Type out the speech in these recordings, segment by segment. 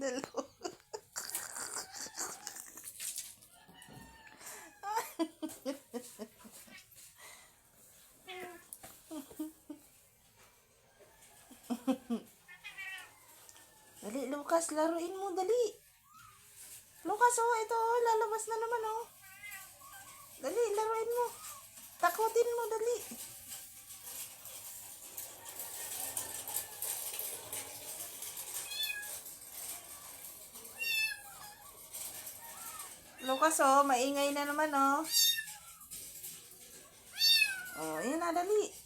Dalawa. Dali, Lucas, laruin mo, dali. Lucas, oh, ito, oh, lalabas na naman, oh. Dali, laruin mo. Takutin mo, dali. Lucas, oh, maingay na naman, oh. Oh, yun na, dali.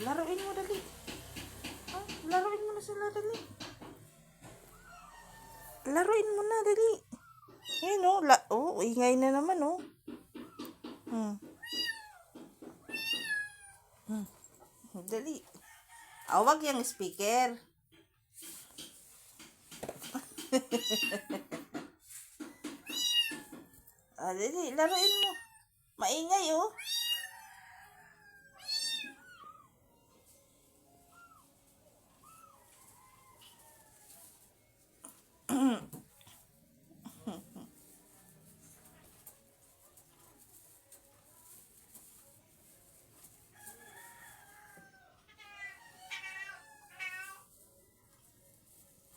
Laruin mo, dali. Oh, laruin mo na sila, dali. Laruin mo na, dali. Ayan, oh. Oh, ingay na naman, oh. Dali. Awag yung speaker. Dali, laruin mo. Maingay, oh.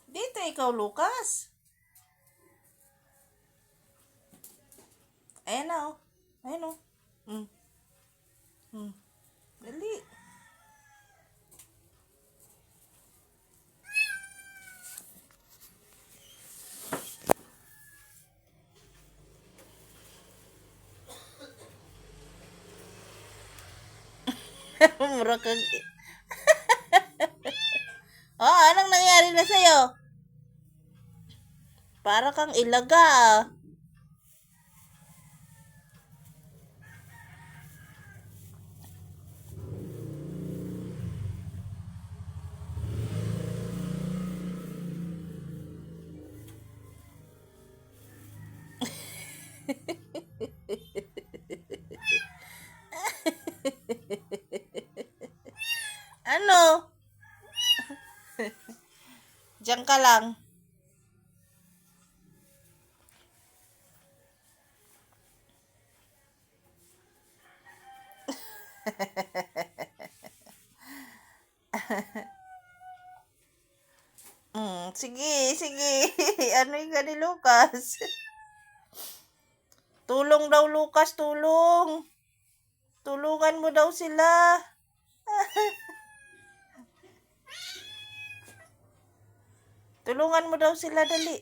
Dito, ikaw, Lucas. Ayan na, oh. Ayan, oh. Dali. Mura kang... Oh, anong nangyari na sa'yo? Para kang ilaga, ah. Ano? Diyan ka lang. Sige, sige. Ano yung gani, Lucas? Tulong daw, Lucas, tulong. Tulungan mo daw sila. Tulungan mo daw sila, dali.